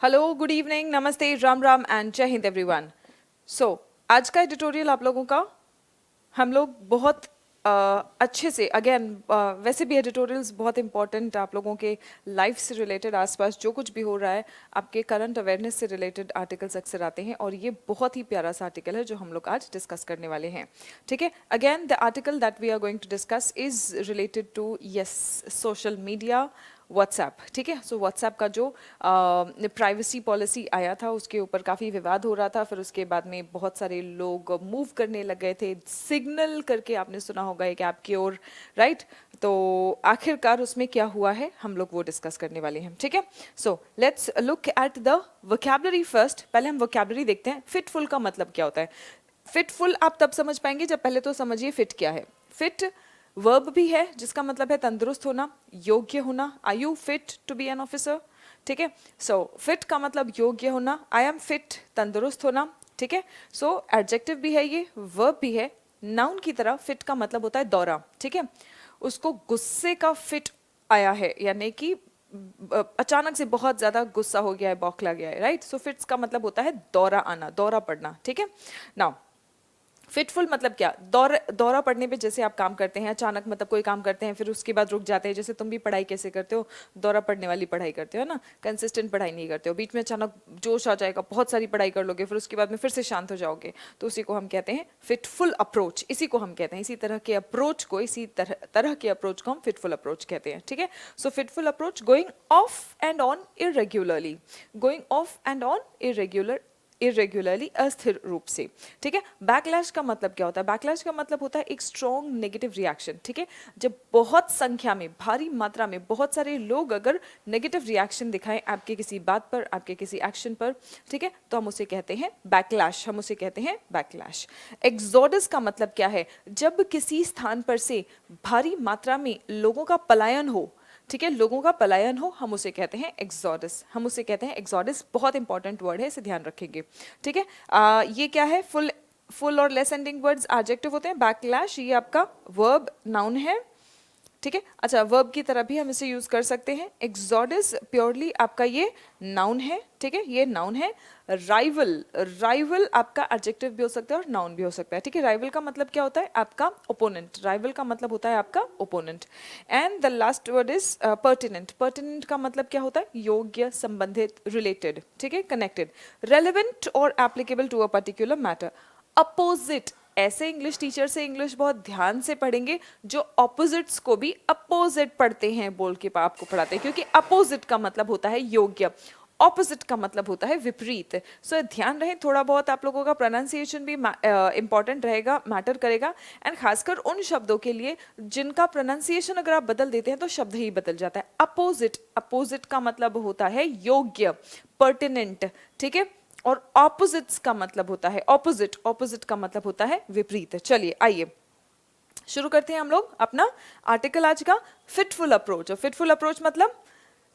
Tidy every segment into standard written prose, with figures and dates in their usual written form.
Hello, good evening, नमस्ते, Ram Ram and जय Hind everyone. सो आज का एडिटोरियल आप लोगों का हम लोग बहुत अच्छे से अगेन वैसे भी एडिटोरियल्स बहुत इंपॉर्टेंट आप लोगों के लाइफ से रिलेटेड आसपास जो कुछ भी हो रहा है आपके करंट अवेयरनेस से रिलेटेड आर्टिकल्स अक्सर आते हैं और ये बहुत ही प्यारा सा आर्टिकल है जो हम लोग आज डिस्कस करने वाले हैं। ठीक है, again the article that we are going to discuss is related to yes social media WhatsApp. ठीक है, सो व्हाट्सएप का जो प्राइवेसी पॉलिसी आया था उसके ऊपर काफ़ी विवाद हो रहा था, फिर उसके बाद में बहुत सारे लोग मूव करने लग गए थे, सिग्नल करके आपने सुना होगा एक ऐप की ओर, राइट। तो आखिरकार उसमें क्या हुआ है हम लोग वो डिस्कस करने वाले हैं। ठीक है, so let's look at the vocabulary first. पहले हम वोकैबुलरी देखते हैं। फिटफुल का मतलब क्या होता है। फिटफुल आप तब समझ पाएंगे जब पहले तो समझिए फिट क्या है। फिट वर्ब भी है जिसका मतलब है तंदुरुस्त होना, योग्य होना। Are you fit to be an officer? ठीक है, सो फिट का मतलब योग्य होना। आई एम फिट, तंदुरुस्त होना। ठीक है, सो एडजेक्टिव भी है, ये वर्ब भी है। नाउन की तरह फिट का मतलब होता है दौरा। ठीक है, उसको गुस्से का फिट आया है, यानी कि अचानक से बहुत ज्यादा गुस्सा हो गया है, बौखला गया है, राइट। सो फिट्स का मतलब होता है दौरा आना, दौरा पड़ना। ठीक है, नाउ फिटफुल मतलब क्या, दौरा पड़ने पे जैसे आप काम करते हैं अचानक, मतलब कोई काम करते हैं फिर उसके बाद रुक जाते हैं, जैसे तुम भी पढ़ाई कैसे करते हो, दौरा पड़ने वाली पढ़ाई करते हो ना, कंसिस्टेंट पढ़ाई नहीं करते हो, बीच में अचानक जोश आ जाएगा, बहुत सारी पढ़ाई कर लोगे, फिर उसके बाद में फिर से शांत हो जाओगे, तो उसी को हम कहते हैं फिटफुल अप्रोच। इसी को हम कहते हैं, इसी तरह के अप्रोच को, इसी तरह के अप्रोच को हम फिटफुल अप्रोच कहते हैं। ठीक है, so fitful approach, going off and on irregularly, going off and on irregularly, अस्थिर रूप से। ठीक है, बैकलैश का मतलब क्या होता है। बैकलैश का मतलब होता है एक स्ट्रॉन्ग नेगेटिव रिएक्शन। ठीक है, जब बहुत संख्या में, भारी मात्रा में बहुत सारे लोग अगर नेगेटिव रिएक्शन दिखाएं आपके किसी बात पर, आपके किसी एक्शन पर, ठीक है, तो हम उसे कहते हैं बैकलैश, हम उसे कहते हैं बैकलैश। एक्सोडस का मतलब क्या है, जब किसी स्थान पर से भारी मात्रा में लोगों का पलायन हो, ठीक है, लोगों का पलायन हो, हम उसे कहते हैं एक्सोडस, हम उसे कहते हैं एक्सोडस। बहुत इंपॉर्टेंट वर्ड है, इसे ध्यान रखेंगे। ठीक है, ये क्या है, फुल और लेस एंडिंग वर्ड्स एडजेक्टिव होते हैं। बैकलैश ये आपका वर्ब नाउन है। ठीक है, अच्छा, वर्ब की तरह भी हम इसे यूज कर सकते हैं। एक्सोडस प्योरली आपका ये नाउन है। ठीक है, ये नाउन है। राइवल, राइवल आपका एडजेक्टिव भी हो सकता है और नाउन भी हो सकता है। ठीक है, राइवल का मतलब क्या होता है, आपका ओपोनेंट। राइवल का मतलब होता है आपका opponent. And the last word is pertinent. Pertinent का मतलब क्या होता है, योग्य, संबंधित, रिलेटेड, ठीक है, कनेक्टेड, रेलेवेंट और applicable to a particular matter. Opposite, ऐसे इंग्लिश टीचर से इंग्लिश बहुत ध्यान से पढ़ेंगे जो ऑपोजिट्स को भी अपोजिट पढ़ते हैं बोल के आपको पढ़ाते हैं, क्योंकि अपोजिट का मतलब होता है योग्य, ऑपोजिट का मतलब होता है विपरीत। सो ध्यान रहे, थोड़ा बहुत आप लोगों का प्रोनाउंसिएशन भी इंपॉर्टेंट रहेगा, मैटर करेगा। एंड खासकर उन शब्दों के लिए जिनका प्रोनाउंसिएशन अगर आप बदल देते हैं तो शब्द ही बदल जाता है। अपोजिट, अपोजिट का मतलब होता है योग्य, पर्टिनेंट, ठीक है, और ऑपोजिट्स का मतलब होता है ऑपोजिट, ऑपोजिट का मतलब होता है विपरीत। चलिए आइए शुरू करते हैं हम लोग अपना आर्टिकल आज का। फिटफुल अप्रोच, और फिटफुल अप्रोच मतलब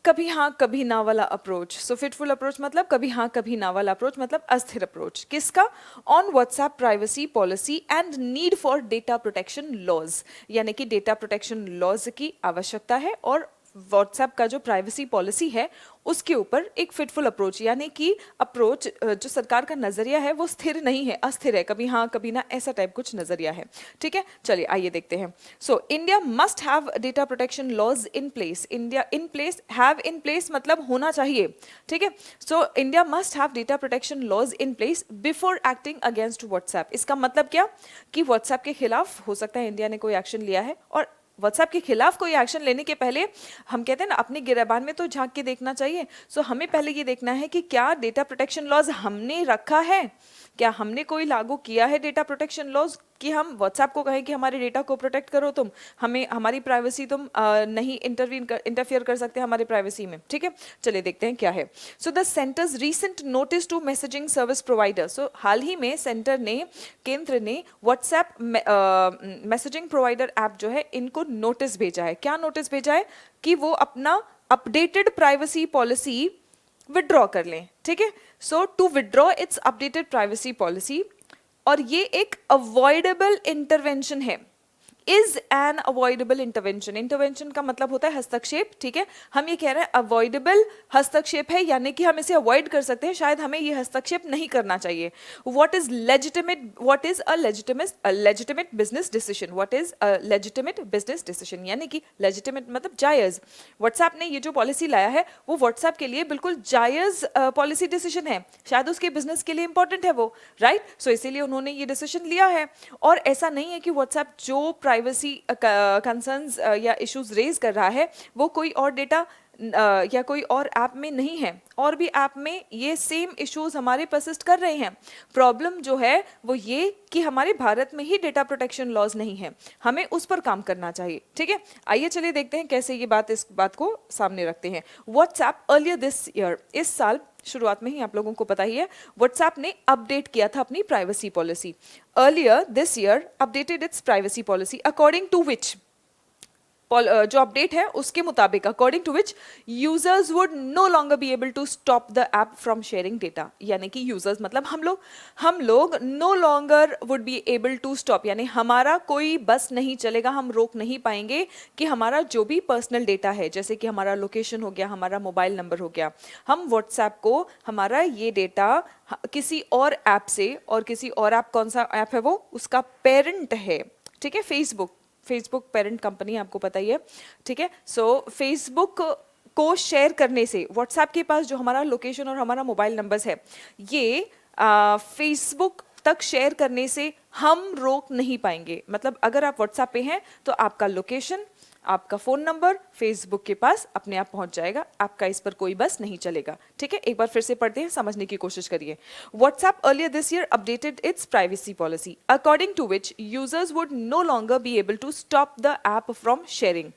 कभी हाँ कभी ना वाला अप्रोच। सो फिटफुल अप्रोच मतलब कभी हाँ कभी ना वाला अप्रोच, मतलब अस्थिर अप्रोच। किसका, on WhatsApp privacy policy and need for data protection laws, यानी कि डेटा प्रोटेक्शन लॉज की आवश्यकता है और व्हाट्सएप का जो प्राइवेसी पॉलिसी है उसके ऊपर एक फिटफुल अप्रोच, यानी कि अप्रोच जो सरकार का नजरिया है वो स्थिर नहीं है, अस्थिर है, कभी हाँ कभी ना, ऐसा टाइप कुछ नजरिया है। ठीक है, चलिए आइए देखते हैं। So India must have data protection laws in place. India in place, have in place मतलब होना चाहिए। ठीक है, so India must have data protection laws in place before acting against WhatsApp. इसका मतलब क्या, कि व्हाट्सएप के खिलाफ हो सकता है इंडिया ने कोई एक्शन लिया है, और व्हाट्सएप के खिलाफ कोई एक्शन लेने के पहले हम कहते हैं ना, अपने गिरेबान में तो झांक के देखना चाहिए। सो हमें पहले ये देखना है कि क्या डेटा प्रोटेक्शन लॉज हमने रखा है, क्या हमने कोई लागू किया है डेटा प्रोटेक्शन लॉज, कि हम व्हाट्सएप को कहें कि हमारे डेटा को प्रोटेक्ट करो, तुम हमें, हमारी प्राइवेसी तुम नहीं इंटरफियर कर सकते हमारे प्राइवेसी में। ठीक है, चलिए देखते हैं क्या है। So the centre's recent notice to messaging service provider. So हाल ही में सेंटर ने, केंद्र ने व्हाट्सएप मैसेजिंग प्रोवाइडर ऐप जो है इनको नोटिस भेजा है। क्या नोटिस भेजा है, कि वो अपना अपडेटेड प्राइवेसी पॉलिसी विड्रॉ कर लें। ठीक है, so to withdraw its updated privacy policy, और ये एक अवॉइडेबल इंटरवेंशन है। Is an avoidable intervention. Intervention का मतलब होता है हस्तक्षेप, ठीक है। हम ये कह रहे हैं अवॉइडेबल हस्तक्षेप है, यानी कि हम इसे अवॉइड कर सकते हैं, शायद हमें ये हस्तक्षेप नहीं करना चाहिए। What is legitimate, what is a legitimate business decision, what is a legitimate business decision, यानी कि लेजिटिमेट मतलब जायज। व्हाट्सएप ने ये जो पॉलिसी लाया है वो व्हाट्सएप के लिए बिल्कुल जायज पॉलिसी डिसीजन है, शायद उसके बिजनेस के लिए इंपॉर्टेंट है वो, राइट। सो इसीलिए उन्होंने ये डिसीजन लिया है। और ऐसा नहीं है कि व्हाट्सएप जो प्राइवेसी कंसर्न्स या इश्यूज रेज कर रहा है वो कोई और डेटा या कोई और ऐप में नहीं है, और भी ऐप में ये सेम इश्यूज हमारे परसिस्ट कर रहे हैं। प्रॉब्लम जो है वो ये कि हमारे भारत में ही डेटा प्रोटेक्शन लॉज नहीं है, हमें उस पर काम करना चाहिए, ठीक है। आइए चलिए देखते हैं कैसे ये बात, इस बात को सामने रखते हैं। व्हाट्सएप अर्लियर दिस ईयर, इस साल शुरुआत में ही आप लोगों को पता ही है, व्हाट्सएप ने अपडेट किया था अपनी privacy policy. Earlier this year updated its privacy policy according to which, जो अपडेट है उसके मुताबिक, according to which users would no longer be able to stop the app from sharing data. यानी कि यूजर्स मतलब हम लोग no longer would be able to stop, यानी हमारा कोई बस नहीं चलेगा, हम रोक नहीं पाएंगे कि हमारा जो भी पर्सनल डेटा है, जैसे कि हमारा लोकेशन हो गया, हमारा मोबाइल नंबर हो गया, हम व्हाट्सएप को हमारा ये डेटा किसी और ऐप से, और किसी और ऐप, कौन सा ऐप है वो, उसका पेरेंट है, ठीक है, फेसबुक पेरेंट कंपनी आपको पता ही है, ठीक है। सो फेसबुक को शेयर करने से, व्हाट्सएप के पास जो हमारा लोकेशन और हमारा मोबाइल नंबर्स है, ये फेसबुक तक शेयर करने से हम रोक नहीं पाएंगे। मतलब अगर आप व्हाट्सएप पे हैं तो आपका लोकेशन, आपका फोन नंबर फेसबुक के पास अपने आप पहुंच जाएगा, आपका इस पर कोई बस नहीं चलेगा, ठीक है। एक बार फिर से पढ़ते हैं, समझने की कोशिश करिए। WhatsApp earlier this year updated its privacy policy according to which users would no longer be able to stop the app from sharing,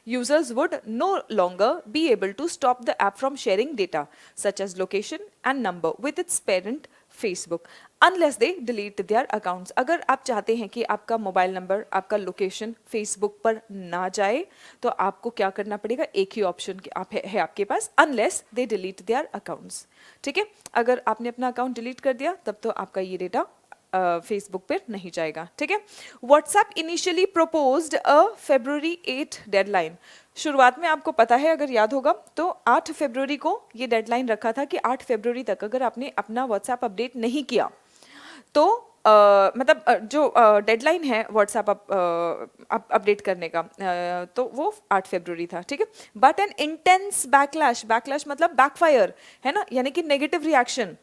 users would no longer be able to stop the app from sharing data such as location and number with its parent Facebook unless they delete their accounts। अगर आप चाहते हैं कि आपका mobile number, आपका location Facebook पर ना जाए तो आपको क्या करना पड़ेगा, एक ही ऑप्शन है आपके पास, unless they delete their accounts, ठीक है। अगर आपने अपना अकाउंट डिलीट कर दिया तब तो आपका ये डेटा फेसबुक पर नहीं जाएगा, ठीक है। व्हाट्सएप इनिशियली प्रोपोज्ड अ February 8 डेडलाइन। शुरुआत में आपको पता है, अगर याद होगा तो 8 फरवरी को ये डेडलाइन रखा था कि 8 फरवरी तक अगर आपने अपना व्हाट्सएप अपडेट नहीं किया तो मतलब जो डेडलाइन है व्हाट्सएप अपडेट करने का, तो वो 8 फरवरी था, ठीक है। बट एन इंटेंस बैकलैश मतलब बैकफायर है ना, यानी कि नेगेटिव रिएक्शन।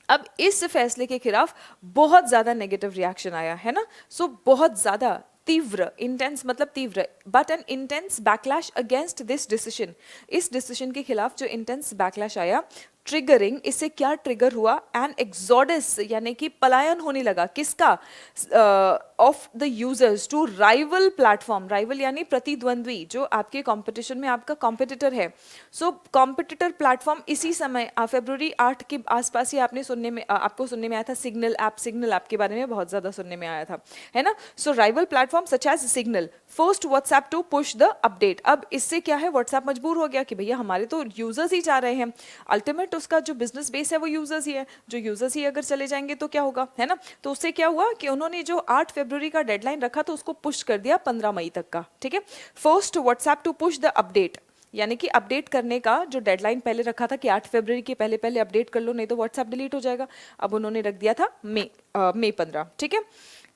अब इस फैसले के खिलाफ बहुत ज्यादा नेगेटिव रिएक्शन आया है ना, सो बहुत ज्यादा तीव्र, इंटेंस मतलब तीव्र, but N intense backlash against this decision, इस डिसीजन के खिलाफ जो इंटेंस बैकलैश आया, ट्रिगरिंग, इससे क्या ट्रिगर हुआ, एन एक्सोडस यानी कि पलायन होने लगा, किसका, of the users to rival platform, rival यानी प्रतिद्वंद्वी, जो आपके कंपटीशन में आपका कॉम्पिटिटर है। सो कॉम्पिटिटर प्लेटफॉर्म इसी समय फरवरी 8 के आसपास ही आपको सुनने में आया था, सिग्नल ऐप के बारे में बहुत ज्यादा सुनने में आया था, है ना। So rival platform such as Signal forced WhatsApp to push the update. अब इससे क्या है, व्हाट्सएप मजबूर हो गया कि भैया हमारे तो यूजर्स ही चाह रहे हैं, अल्टीमेट उसका जो बिजनेस बेस है वो यूजर्स ही है, जो यूजर्स ही अगर चले जाएंगे तो क्या होगा, है ना। तो उससे क्या हुआ कि उन्होंने जो 8 फरवरी का डेडलाइन रखा था उसको पुश कर दिया 15 मई तक का, ठीक है। First WhatsApp to push the update, यानी कि अपडेट करने का जो डेडलाइन पहले रखा था कि 8 फरवरी के पहले अपडेट कर लो नहीं तो व्हाट्सएप डिलीट हो जाएगा, अब उन्होंने रख दिया था मई 15, ठीक है।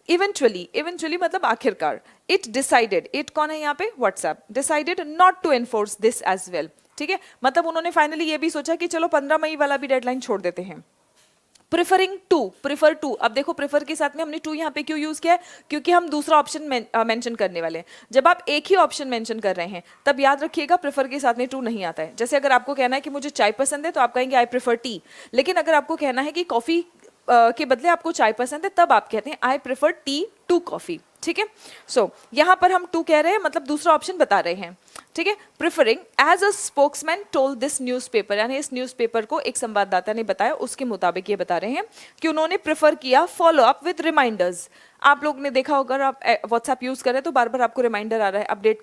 इवेंचुअली मतलब आखिरकार, इट डिसाइडेड, इट कौन है यहाँ पे, WhatsApp, decided not to enforce this as well, ठीक है। मतलब उन्होंने फाइनली ये भी सोचा कि चलो 15 मई वाला भी डेडलाइन छोड़ देते हैं। प्रिफर टू, अब देखो प्रिफर के साथ में हमने टू यहाँ पे क्यों यूज किया है, क्योंकि हम दूसरा ऑप्शन मेंशन करने वाले हैं। जब आप एक ही ऑप्शन मेंशन कर रहे हैं तब याद रखिएगा प्रिफर के साथ में टू नहीं आता है। जैसे अगर आपको कहना है कि मुझे चाय पसंद है तो आप कहेंगे आई प्रिफर टी, लेकिन अगर आपको कहना है कि कॉफी के बदले आपको चाय पसंद है तब आप कहते हैं I prefer tea to coffee, ठीक है। सो यहां पर हम टू कह रहे हैं, मतलब दूसरा ऑप्शन बता रहे हैं, ठीक है। Preferring as a spokesman told this newspaper, यानी इस न्यूज़पेपर को एक संवाददाता ने बताया, उसके मुताबिक ये बता रहे हैं कि उन्होंने प्रेफर किया फॉलो अप विद रिमाइंडर्स। आप लोग ने देखा होगा, आप व्हाट्सएप यूज कर रहे हैं तो बार बार आपको रिमाइंडर आ रहा है अपडेट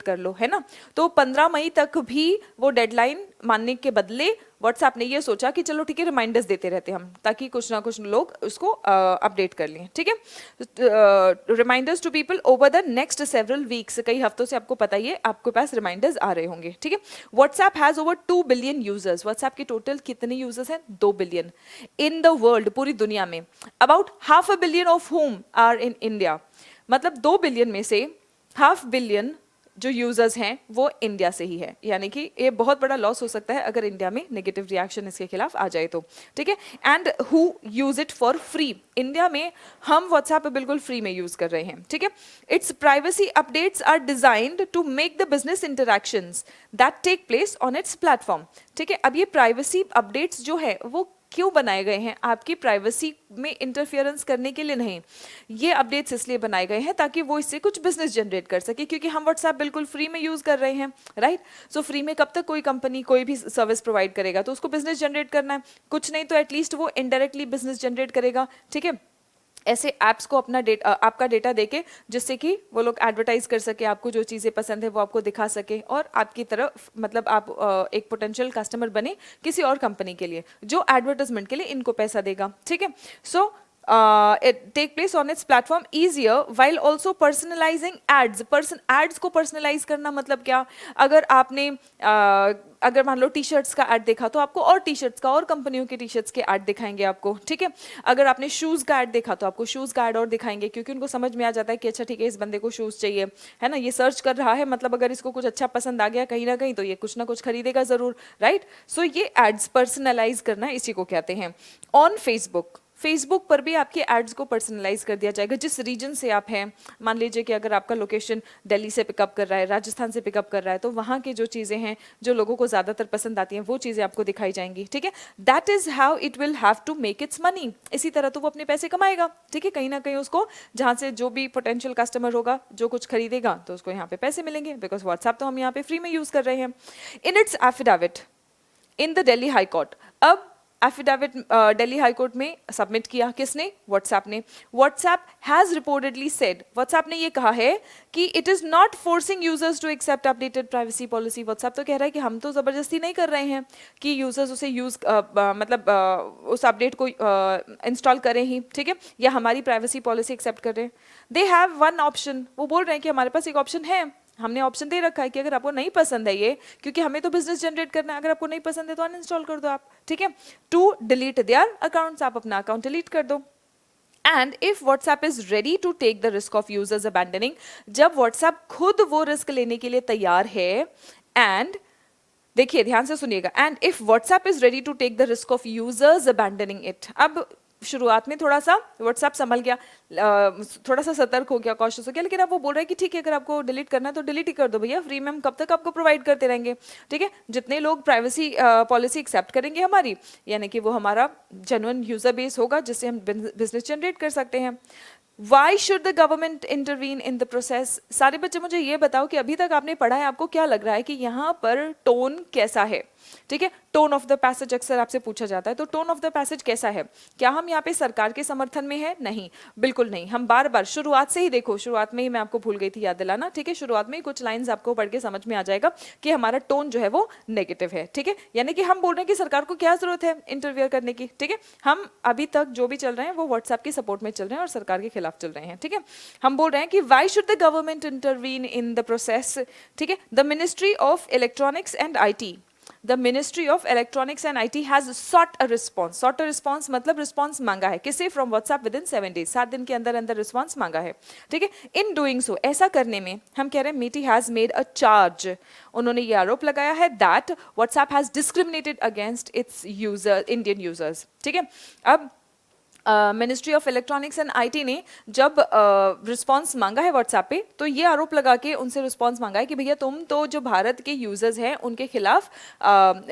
कर लो, है ना। तो 15 मई तक भी वो डेडलाइन मानने के बदले व्हाट्सएप ने ये सोचा कि चलो ठीक है रिमाइंडर्स देते रहते हम, ताकि कुछ ना कुछ लोग उसको अपडेट कर लें, ठीक है। Reminders to people over the next several weeks, कई हफ्तों से आपको पता ही है आपके पास रिमाइंडर्स आ रहे होंगे, ठीक है। WhatsApp has over 2 billion users, WhatsApp के टोटल कितने यूजर्स हैं? 2 बिलियन इन द वर्ल्ड, पूरी दुनिया में। About half a billion of whom are in India, मतलब 2 बिलियन में से हाफ बिलियन जो यूजर्स हैं वो इंडिया से ही है, यानी कि ये बहुत बड़ा लॉस हो सकता है अगर इंडिया में नेगेटिव रिएक्शन इसके खिलाफ आ जाए तो, ठीक है। And who use it for free, India में हम व्हाट्सएप बिल्कुल फ्री में यूज कर रहे हैं, ठीक है। Its privacy updates are designed to make the business interactions that take place on its platform, ठीक है। अब ये प्राइवेसी अपडेट्स जो है वो क्यों बनाए गए हैं? आपकी प्राइवेसी में इंटरफियरेंस करने के लिए नहीं, ये अपडेट्स इसलिए बनाए गए हैं ताकि वो इससे कुछ बिजनेस जनरेट कर सके, क्योंकि हम व्हाट्सएप बिल्कुल फ्री में यूज कर रहे हैं, राइट। सो फ्री में कब तक कोई कंपनी कोई भी सर्विस प्रोवाइड करेगा तो उसको बिजनेस जनरेट करना है, कुछ नहीं तो एटलीस्ट वो इनडायरेक्टली बिजनेस जनरेट करेगा, ठीक है। ऐसे ऐप्स को अपना डेटा, आपका डेटा देके, जिससे कि वो लोग एडवर्टाइज कर सके, आपको जो चीज़ें पसंद है वो आपको दिखा सके, और आपकी तरफ मतलब आप एक पोटेंशियल कस्टमर बने किसी और कंपनी के लिए जो एडवर्टाइजमेंट के लिए इनको पैसा देगा, ठीक है। सो it take place on its platform easier while also personalizing ads। Ads को पर्सनलाइज करना मतलब क्या? अगर आपने अगर मान लो टी शर्ट्स का ऐड देखा तो आपको और टी शर्ट्स का और कंपनियों के टी शर्ट्स के ऐड दिखाएंगे आपको, ठीक है। अगर आपने शूज़ का ऐड देखा तो आपको शूज़ का ऐड और दिखाएंगे, क्योंकि उनको समझ में आ जाता है कि अच्छा ठीक है इस बंदे को शूज़ चाहिए, है ना, ये सर्च कर रहा है, मतलब अगर इसको कुछ अच्छा पसंद आ गया कहीं ना कहीं तो ये कुछ ना कुछ खरीदेगा ज़रूर, राइट। सो ये एड्स पर्सनलाइज करना इसी को कहते हैं। ऑन फेसबुक पर भी आपके एड्स को पर्सनलाइज कर दिया जाएगा, जिस रीजन से आप हैं। मान लीजिए कि अगर आपका लोकेशन दिल्ली से पिकअप कर रहा है, राजस्थान से पिकअप कर रहा है, तो वहाँ की जो चीज़ें हैं जो लोगों को ज़्यादातर पसंद आती हैं वो चीज़ें आपको दिखाई जाएंगी, ठीक है। That is how it will have to make its money. इसी तरह तो वो अपने पैसे कमाएगा, ठीक है। कहीं ना कहीं उसको जहाँ से जो भी पोटेंशियल कस्टमर होगा जो कुछ खरीदेगा तो उसको यहाँ पे पैसे मिलेंगे, बिकॉज व्हाट्सएप तो हम यहाँ पे फ्री में यूज़ कर रहे हैं। In its affidavit in the Delhi high court, अब एफिडेविट दिल्ली हाई कोर्ट में सबमिट किया, किसने? व्हाट्सएप ने। WhatsApp has reportedly said, WhatsApp ने ये कहा है कि it is not forcing users to accept updated privacy policy. WhatsApp तो कह रहा है कि हम तो जबरदस्ती नहीं कर रहे हैं कि यूजर्स उसे यूज मतलब उस अपडेट को इंस्टॉल करें ही, ठीक है, या हमारी प्राइवेसी पॉलिसी एक्सेप्ट कर रहे हैं। दे हैव वन ऑप्शन, वो बोल रहे हैं कि हमारे पास एक ऑप्शन है, हमने ऑप्शन दे रखा है कि अगर आपको नहीं पसंद है ये, क्योंकि हमें तो बिजनेस जनरेट करना है, अगर आपको नहीं पसंद है तो अनइंस्टॉल कर दो आप, ठीक है। टू डिलीट देयर अकाउंट्स, आप अपना अकाउंट डिलीट कर दो। And if WhatsApp is ready to take the risk of users abandoning, जब व्हाट्सएप खुद वो रिस्क लेने के लिए तैयार है, एंड देखिए ध्यान से सुनिएगा, and if WhatsApp is ready to take the risk of users abandoning it. अब शुरुआत में थोड़ा सा व्हाट्सएप संभल गया, थोड़ा सा सतर्क हो गया, कॉशियस हो गया, लेकिन अब वो बोल रहा है कि ठीक है अगर आपको डिलीट करना है तो डिलीट ही कर दो भैया, फ्री में हम कब तक आपको प्रोवाइड करते रहेंगे, ठीक है। जितने लोग प्राइवेसी पॉलिसी एक्सेप्ट करेंगे हमारी, यानी कि वो हमारा जेन्युइन यूजर बेस होगा जिससे हम बिजनेस जनरेट कर सकते हैं। Why should the government intervene in the process? सारे बच्चे मुझे ये बताओ कि अभी तक आपने पढ़ा है, आपको क्या लग रहा है कि यहाँ पर टोन कैसा है, ठीक है। टोन ऑफ द पैसेज अक्सर आपसे पूछा जाता है, तो टोन ऑफ द पैसेज कैसा है? क्या हम यहाँ पे सरकार के समर्थन में है? नहीं, बिल्कुल नहीं। हम बार बार शुरुआत से ही देखो, शुरुआत में ही मैं आपको भूल गई थी याद दिलाना, ठीक है। शुरुआत में ही कुछ लाइंस आपको पढ़ के समझ में आ जाएगा कि हमारा टोन जो है वो नेगेटिव है, ठीक है। यानी कि हम बोल रहे हैं कि सरकार को क्या जरूरत है इंटरवियर करने की, ठीक है। हम अभी तक जो भी चल रहे हैं वो व्हाट्सएप की सपोर्ट में चल रहे हैं और सरकार के खिलाफ चल रहे हैं, ठीक है। हम बोल रहे हैं कि why should the government intervene in the process, ठीक है। The ministry of electronics and IT, The Ministry of Electronics and IT has sought a response. Sought a response मतलब response मांगा है, किसे? From WhatsApp within 7 days, 7 दिन के अंदर अंदर response मांगा है, ठीक है। In doing so, ऐसा करने में हम कह रहे हैं MeitY has made a charge, उन्होंने ये आरोप लगाया है that WhatsApp has discriminated against its Indian users, ठीक है। अब ministry of electronics and IT ने जब रिस्पांस मांगा है व्हाट्सएप पे, तो ये आरोप लगा के उनसे रिस्पांस मांगा है कि भैया तुम तो जो भारत के यूजर्स हैं उनके खिलाफ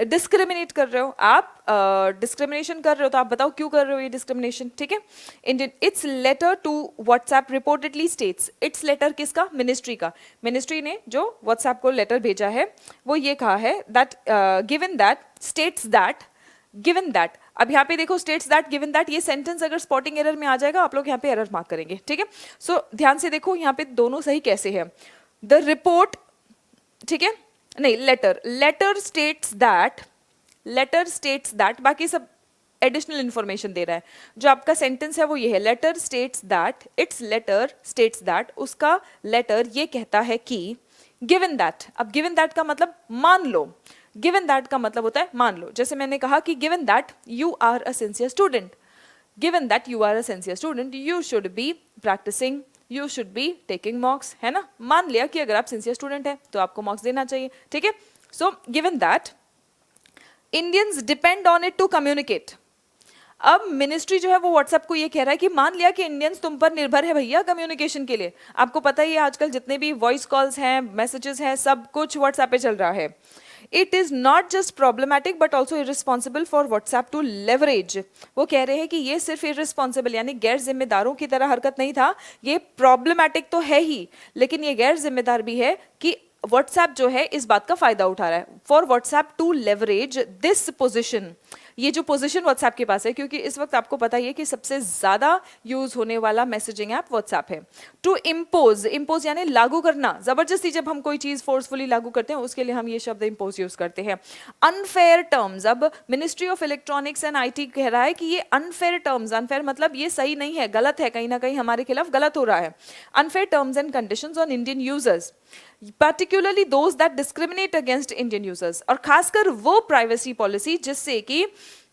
डिस्क्रिमिनेट कर रहे हो, आप डिस्क्रिमिनेशन कर रहे हो, तो आप बताओ क्यों कर रहे हो ये डिस्क्रिमिनेशन, ठीक है। Indian its letter to WhatsApp reportedly states, its letter किसका? मिनिस्ट्री का। मिनिस्ट्री ने जो व्हाट्सएप को लेटर भेजा है वो ये कहा है that given that states that given that, अब यहाँ पे देखो स्टेट्स दैट गिवन दैट, ये सेंटेंस अगर स्पॉटिंग एरर में आ जाएगा आप लोग यहाँ पे एरर मार्क करेंगे, ठीक है। सो ध्यान से देखो यहाँ पे दोनों सही कैसे है। द रिपोर्ट, ठीक है, नहीं, लेटर स्टेट्स दैट, बाकी सब एडिशनल इंफॉर्मेशन दे रहा है। जो आपका सेंटेंस है वो ये है, लेटर स्टेट्स दैट, उसका लेटर ये कहता है कि गिवन दैट। अब गिवन दैट का मतलब मान लो, गिवन दैट का मतलब होता है मान लो। जैसे मैंने कहा कि given that you are a sincere student, given that you are a sincere student you should be practising, you should be taking mocks, है ना। मान लिया कि अगर आप सिंसियर स्टूडेंट है तो आपको मॉक्स देना चाहिए, ठीक है। So given that Indians depend on it to communicate. अब मिनिस्ट्री जो है वो व्हाट्सएप को ये कह रहा है कि मान लिया कि इंडियंस तुम पर निर्भर है भैया कम्युनिकेशन के लिए। आपको पता ही है आजकल जितने भी वॉइस कॉल्स हैं, मैसेजेस हैं, सब कुछ व्हाट्सएप पे चल रहा है। It is not just problematic but also irresponsible for WhatsApp to leverage. वो कह रहे हैं कि ये सिर्फ इररिस्पॉन्सिबल यानी गैर जिम्मेदारों की तरह हरकत नहीं था, ये प्रॉब्लमैटिक तो है ही, लेकिन ये गैर जिम्मेदार भी है कि व्हाट्सएप जो है इस बात का फायदा उठा रहा है। For WhatsApp to leverage this position, ये जो पोजीशन व्हाट्सएप के पास है, क्योंकि इस वक्त आपको पता ही है कि सबसे ज्यादा यूज होने वाला मैसेजिंग ऐप व्हाट्सएप है। टू इम्पोज, इम्पोज यानी लागू करना, जबरदस्ती जब हम कोई चीज फोर्सफुली लागू करते हैं उसके लिए हम ये शब्द इम्पोज यूज करते हैं। अनफेयर टर्म्स, अब ministry of electronics and IT कह रहा है कि ये अनफेयर टर्म्स, अनफेयर मतलब ये सही नहीं है, गलत है, कहीं ना कहीं हमारे खिलाफ गलत हो रहा है। Unfair terms and conditions on Indian users, particularly those that discriminate against Indian users, और खासकर वो प्राइवेसी पॉलिसी जिससे कि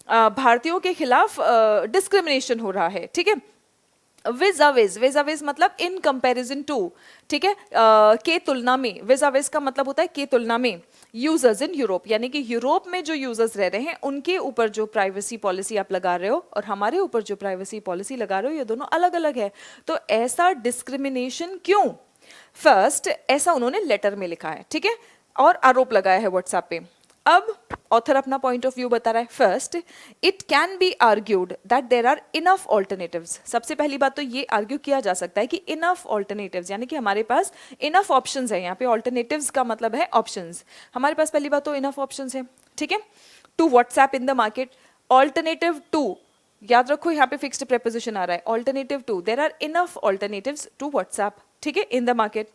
भारतीयों के खिलाफ डिस्क्रिमिनेशन हो रहा है, ठीक है। विजाविज मतलब इन कंपैरिजन टू, ठीक है, के तुलना में, विजाविज का मतलब होता है के तुलना में। यूजर्स इन यूरोप यानी कि यूरोप में जो यूजर्स रह रहे हैं उनके ऊपर जो प्राइवेसी पॉलिसी आप लगा रहे हो और हमारे ऊपर जो प्राइवेसी पॉलिसी लगा रहे हो, ये दोनों अलग अलग है। तो ऐसा डिस्क्रिमिनेशन क्यों? फर्स्ट, ऐसा उन्होंने लेटर में लिखा है, ठीक है, और आरोप लगाया है व्हाट्सएप पे। अब ऑथर अपना पॉइंट ऑफ व्यू बता रहा है। First, it can be argued that there are enough alternatives. सबसे पहली बात तो ये आर्ग्यू किया जा सकता है कि इनफ ऑल्टरनेटिव्स यानी कि हमारे पास इनफ ऑप्शंस है। यहाँ पे ऑल्टरनेटिव्स का मतलब है ऑप्शंस, हमारे पास पहली बात तो इनफ ऑप्शंस है, ठीक है, to WhatsApp in the market. Alternative to, याद रखो यहाँ पे फिक्स्ड प्रेपोजिशन आ रहा है, alternative to, there are enough alternatives to WhatsApp, ठीक है, in the market.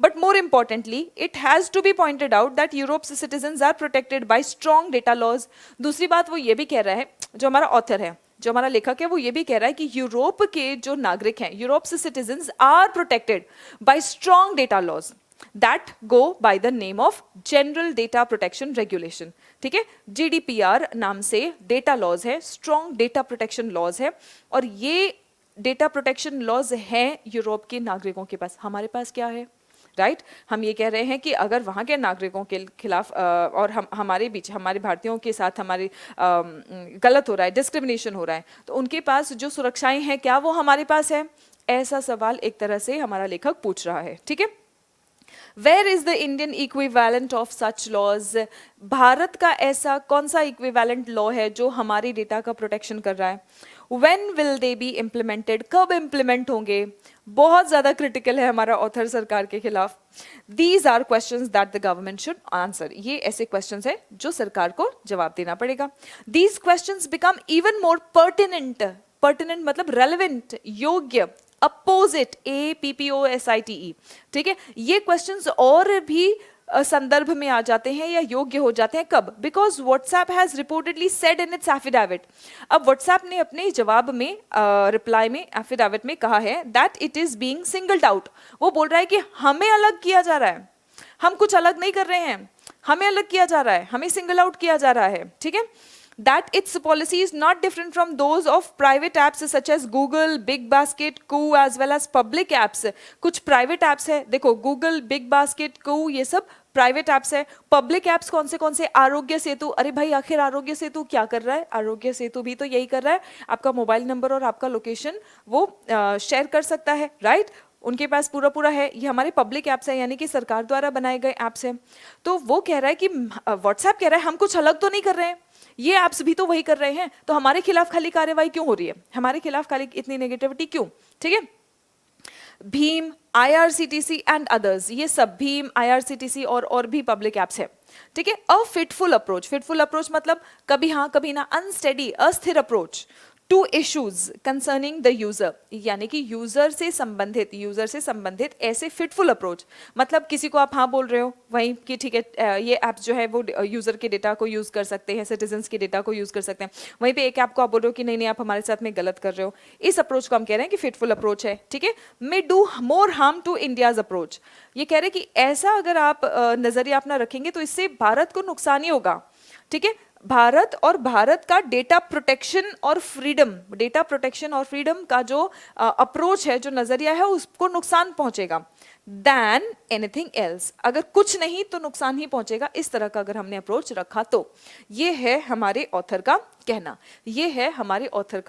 But more importantly, it has to be pointed out that Europe's citizens are protected by strong data laws. दूसरी बात वो ये भी कह रहा है, जो हमारा ऑथर है, जो हमारा लेखक है, वो ये भी कह रहा है कि यूरोप के जो नागरिक हैं, Europe's citizens are protected by strong data laws that go by the name of general data protection regulation, ठीक है, GDPR नाम से डेटा लॉज है, स्ट्रॉन्ग डेटा प्रोटेक्शन लॉज है, और ये डेटा प्रोटेक्शन लॉज हैं यूरोप के नागरिकों के पास। हमारे पास क्या है, राइट? हम ये कह रहे हैं कि अगर वहाँ के नागरिकों के खिलाफ और हमारे बीच, हमारे भारतीयों के साथ हमारी गलत हो रहा है, डिस्क्रिमिनेशन हो रहा है, तो उनके पास जो सुरक्षाएं हैं क्या वो हमारे पास है? ऐसा सवाल एक तरह से हमारा लेखक पूछ रहा है, ठीक है। Where is the Indian equivalent of such laws? Bharat का ऐसा कौन सा इक्विवेलेंट लॉ है जो हमारी डेटा का प्रोटेक्शन कर रहा है? When will they be implemented? कब इम्प्लीमेंट होंगे? बहुत ज्यादा क्रिटिकल है हमारा ऑथर सरकार के खिलाफ। These are questions that the government should answer. ये ऐसे questions है जो सरकार को जवाब देना पड़ेगा। These questions become even more pertinent. Pertinent मतलब relevant, योग्य, अपोजिट, APPOSITE, ठीक है। ये क्वेश्चंस और भी संदर्भ में आ जाते हैं या योग्य हो जाते हैं कब? Because WhatsApp has reportedly said in its affidavit. अब व्हाट्सएप ने अपने जवाब में रिप्लाई में एफिडेविट में कहा है that it is being singled out. वो बोल रहा है कि हमें अलग किया जा रहा है, हम कुछ अलग नहीं कर रहे हैं, हमें अलग किया जा रहा है, हमें सिंगल आउट किया जा रहा है, ठीक है। That its policy is not different from those of private apps such as Google, Big Basket, Koo as well as public apps. कुछ private apps है, देखो Google, Big Basket, Koo, ये सब प्राइवेट एप्स है। पब्लिक एप्स कौन से? आरोग्य सेतु। अरे भाई आखिर आरोग्य सेतु क्या कर रहा है? आरोग्य सेतु भी तो यही कर रहा है, आपका मोबाइल नंबर और आपका लोकेशन वो शेयर कर सकता है, राइट? उनके पास पूरा है। ये हमारे पब्लिक एप्स है यानी कि सरकार द्वारा बनाए गए एप्स हैं। तो वो कह रहा है कि व्हाट्सएप कह रहा है हम कुछ अलग तो नहीं कर रहे हैं, ये एप्स भी तो वही कर रहे हैं, तो हमारे खिलाफ खाली कार्रवाई क्यों हो रही है, हमारे खिलाफ खाली इतनी नेगेटिविटी क्यों, ठीक है। भीम, IRCTC एंड अदर्स, ये सब भीम, IRCTC और भी पब्लिक एप्स है, ठीक है। A fitful approach, fitful approach मतलब कभी हाँ कभी ना, अनस्टेडी, अस्थिर approach to issues concerning the user, यानी कि यूजर से संबंधित ऐसे फिटफुल अप्रोच, मतलब किसी को आप हाँ बोल रहे हो वहीं कि ठीक है ये ऐप जो है वो यूजर के डेटा को यूज कर सकते हैं, सिटीजन्स के डेटा को यूज कर सकते हैं, वहीं पे एक ऐप को आप बोल रहे हो कि नहीं नहीं आप हमारे साथ में गलत कर रहे हो, इस अप्रोच को हम कह रहे हैं कि फिटफुल अप्रोच है, ठीक है। May do more harm to India's approach, ये कह रहे हैं कि ऐसा अगर आप नजरिया अपना रखेंगे तो इससे भारत को नुकसान ही होगा, ठीक है। भारत और भारत का डेटा प्रोटेक्शन और फ्रीडम का जो अप्रोच है, जो नजरिया है, उसको नुकसान पहुंचेगा देन एनीथिंग एल्स, अगर कुछ नहीं तो नुकसान ही पहुंचेगा, इस तरह का अगर हमने अप्रोच रखा तो। ये है हमारे ऑथर का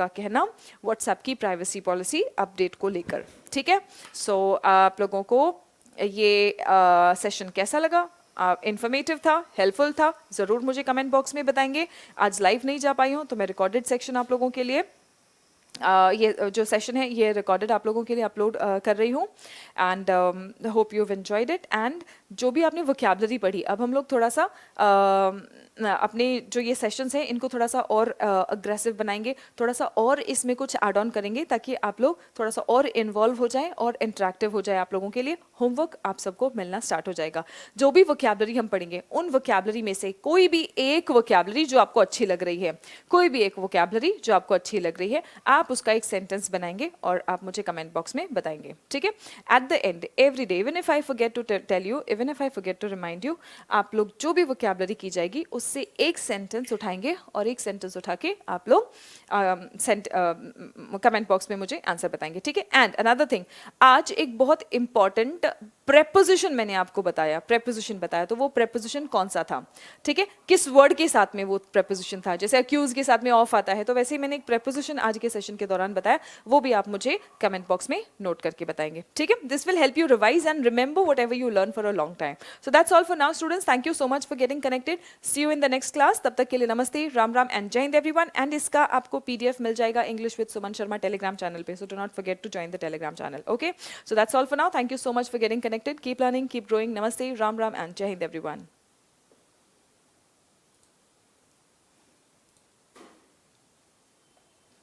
कहना, व्हाट्सएप की प्राइवेसी पॉलिसी अपडेट को लेकर, ठीक है। सो आप लोगों को ये सेशन कैसा लगा, इंफॉर्मेटिव था, हेल्पफुल था, ज़रूर मुझे कमेंट बॉक्स में बताएंगे। आज लाइव नहीं जा पाई हूँ तो मैं रिकॉर्डेड सेक्शन आप लोगों के लिए ये जो सेशन है ये रिकॉर्डेड आप लोगों के लिए अपलोड कर रही हूँ, and hope you have enjoyed it. And जो भी आपने वोकैबुलरी पढ़ी, अब हम लोग थोड़ा सा अपने जो ये सेशंस हैं इनको थोड़ा सा और अग्रेसिव बनाएंगे, थोड़ा सा और इसमें कुछ ऐड ऑन करेंगे ताकि आप लोग थोड़ा सा और इन्वॉल्व हो जाएं और इंटरेक्टिव हो जाए। आप लोगों के लिए होमवर्क आप सबको मिलना स्टार्ट हो जाएगा। जो भी वोकैबुलरी हम पढ़ेंगे उन वोकैबुलरी में से कोई भी एक वोकैबुलरी जो आपको अच्छी लग रही है, आप उसका एक सेंटेंस बनाएंगे और आप मुझे कमेंट बॉक्स में बताएंगे, ठीक है। At the end every day, even if I forget to tell you, even if I forget to remind you, आप लोग जो भी वोकैबुलरी की जाएगी उससे एक सेंटेंस उठाएंगे और एक सेंटेंस उठा के आप लोग कमेंट बॉक्स में मुझे आंसर बताएंगे, ठीक है। एंड अनदर थिंग, आज एक बहुत इंपॉर्टेंट प्रेपोजिशन मैंने आपको बताया, तो वो प्रेपोजिशन कौन सा था, ठीक है, किस वर्ड के साथ में वो प्रेपोजिशन था। जैसे अक्यूज के साथ में ऑफ आता है, तो वैसे ही मैंने एक प्रेपोजिशन आज के सेशन के दौरान बताया, वो भी आप मुझे कमेंट बॉक्स में नोट करके बताएंगे, ठीक है। This will help you revise and remember whatever you learn for a long time. So that's all for now students, thank you so much for getting connected, see you in the next class. तब तक के लिए नमस्ते, Ram Ram and जय Hind everyone. And इसका आपको PDF मिल जाएगा English with Suman Sharma Telegram channel पे, so do not forget to join the Telegram channel, okay. So that's all for now, thank you so much for getting connected, keep learning, keep growing, नमस्ते, Ram Ram and जय Hind everyone.